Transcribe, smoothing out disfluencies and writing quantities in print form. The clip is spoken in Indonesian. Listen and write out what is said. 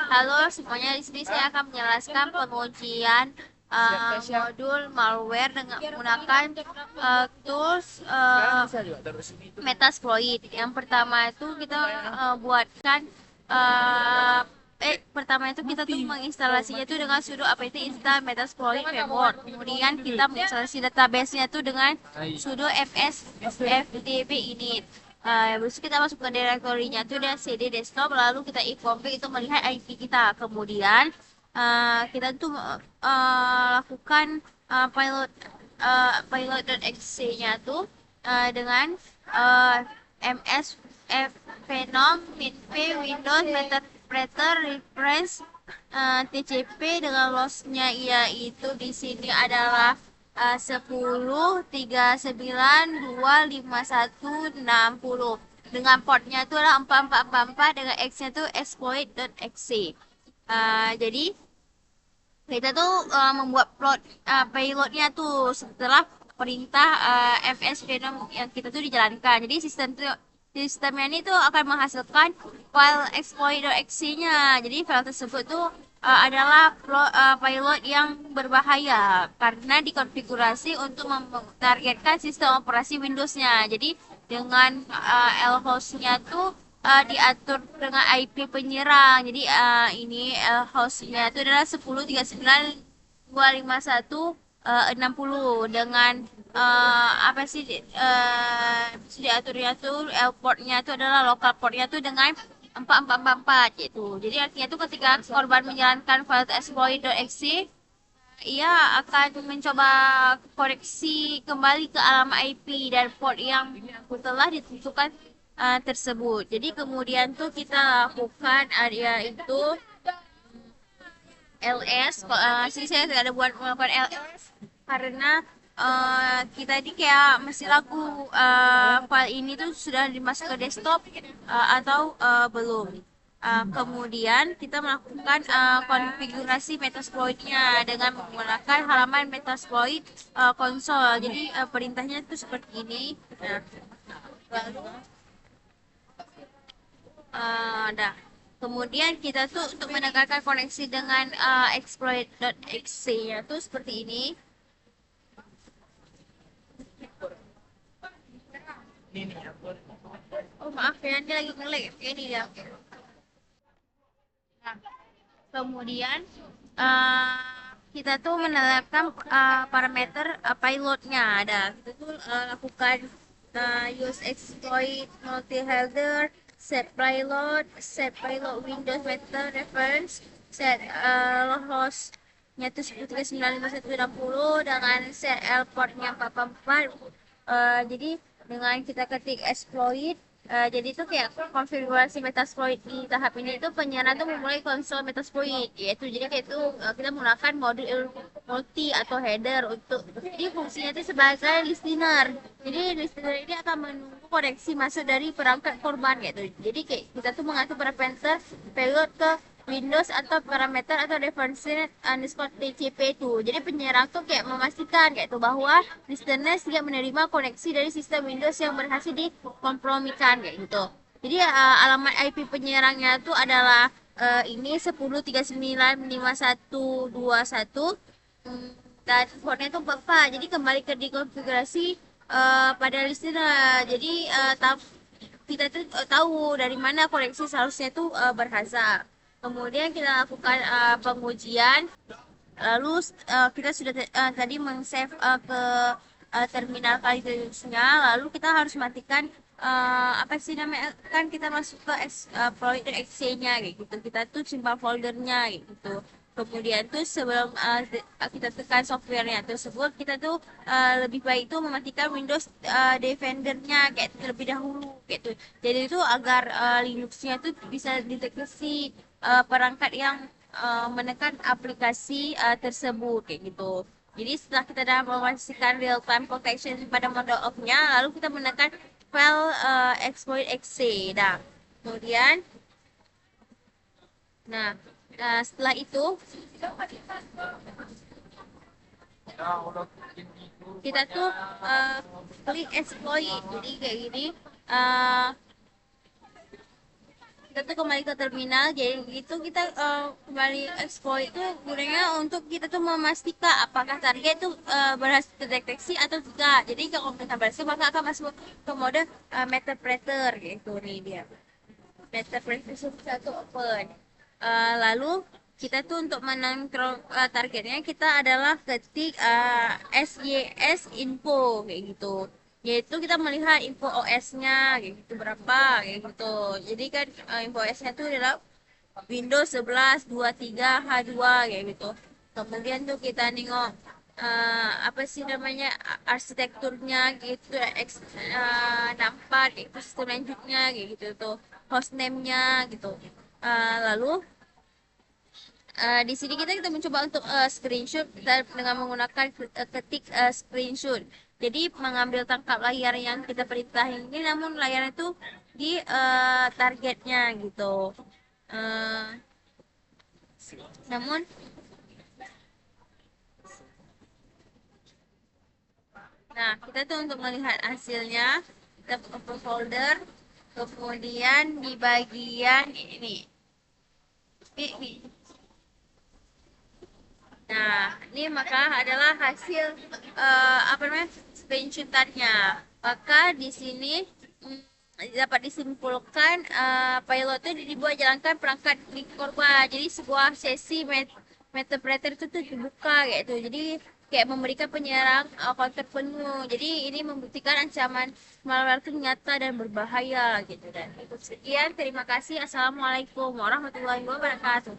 Halo semuanya, di sini saya akan menjelaskan pengujian modul malware dengan menggunakan tools Metasploit. Yang pertama itu kita buatkan uh, pertama itu kita tuh menginstalasinya itu dengan sudo apt install Metasploit framework. Kemudian kita menginstalasi database-nya itu dengan sudo fs fdb init. Habis itu kita masuk ke direktorinya itu dan cd desktop, lalu kita config itu melihat IP kita. Kemudian kita tuh lakukan pilot.exe-nya tuh dengan uh, ms venom minv windows interpreter reference tcp dengan loss-nya yaitu di sini adalah 10 39 251 60 dengan portnya itu adalah 4444 dengan x-nya itu exploit.exe. Jadi kita tuh membuat payloadnya tuh setelah perintah fs Venom yang kita tuh dijalankan. Jadi sistemnya ini tuh akan menghasilkan file exploit.exe-nya. Jadi file tersebut tuh adalah payload yang berbahaya karena dikonfigurasi untuk mentargetkan sistem operasi Windows-nya. Jadi dengan lhost-nya tuh diatur dengan IP penyerang. Jadi ini hostnya itu adalah 10.39.251.60 dengan apa sih diaturnya tuh portnya itu adalah lokal portnya tuh dengan 4444 gitu. Jadi artinya tuh ketika korban menjalankan file exploit.exe, ia akan mencoba koreksi kembali ke alamat IP dan port yang telah ditentukan tersebut. Jadi kemudian tuh kita lakukan area itu LS. Sih saya tidak ada buat melakukan LS karena kita ini kayak mesti lagu file ini tuh sudah dimasuk ke desktop atau belum. Kemudian kita melakukan konfigurasi Metasploit-nya dengan menggunakan halaman Metasploit konsol. Jadi perintahnya itu seperti ini. Nah, lalu dah. Kemudian kita tuh untuk menegakkan koneksi dengan exploit.exe-nya tuh seperti ini. Oh maaf ya, dia lagi nge-lag. Ini dia. Nah, kemudian kita tuh menerapkan parameter payloadnya. Ada kita tuh lakukan use exploit multi header, set payload Windows method reference, set hostnya tuh 10.39.5160 dengan set L portnya 444. Jadi dengan kita ketik exploit, jadi itu kayak konfigurasi Metasploit di tahap ini itu penyerang tuh memulai konsol Metasploit, yaitu jadi kayak itu kita menggunakan modul multi atau header untuk jadi fungsinya itu sebagai listener. Jadi listener ini akan menunggu koneksi masuk dari perangkat korban gitu. Jadi kayak kita tuh mengatur parameter payload ke Windows atau parameter atau reference underscore TCP itu. Jadi penyerang tuh kayak memastikan kayak itu bahwa listener tidak menerima koneksi dari sistem Windows yang berhasil dikompromikan kayak gitu. Jadi alamat IP penyerangnya tuh adalah ini 10.39.5121 dan portnya tuh 44. Jadi kembali ke dikonfigurasi pada listener. Jadi kita tuh tahu dari mana koneksi seharusnya tuh berasal. Kemudian kita lakukan pengujian, lalu kita sudah tadi meng-save ke terminal Kalideusnya, lalu kita harus matikan apa sih namanya, kan kita masuk ke folder exe-nya kayak gitu, kita tuh simpan foldernya kayak gitu. Kemudian tuh sebelum kita tekan softwarenya tersebut, kita tuh lebih baik tuh mematikan Windows Defender-nya kayak terlebih dahulu gitu. Jadi itu agar Linux-nya tuh bisa deteksi perangkat yang menekan aplikasi tersebut kayak gitu. Jadi setelah kita dah memastikan real time protection pada mode off-nya, lalu kita menekan file exploit exe. Dah. Kemudian, nah, setelah itu kita tuh klik exploit. Jadi kayak gini. Uh, kita tuh kembali ke terminal, jadi itu kita kembali exploit itu gunanya untuk kita tuh memastikan apakah target itu berhasil terdeteksi atau tidak. Jadi kalau misalkan berhasil maka akan masuk ke mode metapreter gitu nih dia. Metapreter satu open. Lalu kita tuh untuk menontrol targetnya kita adalah ketik SYS info kayak gitu, yaitu kita melihat info OS-nya kayak gitu berapa kayak gitu. Jadi kan info OS-nya itu adalah Windows 11 23 H2 kayak gitu. Kemudian tuh kita nengok apa sih namanya arsitekturnya gitu, 64 kayak gitu, sistem lanjutnya kayak gitu tuh, hostname-nya gitu. Lalu di sini kita mencoba untuk screenshot dengan menggunakan ketik screenshot. Jadi mengambil tangkap layar yang kita perintah ini, namun layar itu di targetnya gitu. Eh, namun, nah kita tuh untuk melihat hasilnya, kita ke folder, kemudian di bagian ini. Nah, ini maka adalah hasil apa namanya screenshotannya. Maka di sini mm, dapat disimpulkan pilot itu dibuat jalankan perangkat di korban. Jadi sebuah sesi metapreter itu tuh dibuka gitu. Jadi kayak memberikan penyerang counter penuh. Jadi ini membuktikan ancaman malware itu nyata dan berbahaya gitu. Dan itu sekian. Terima kasih. Assalamualaikum warahmatullahi wabarakatuh.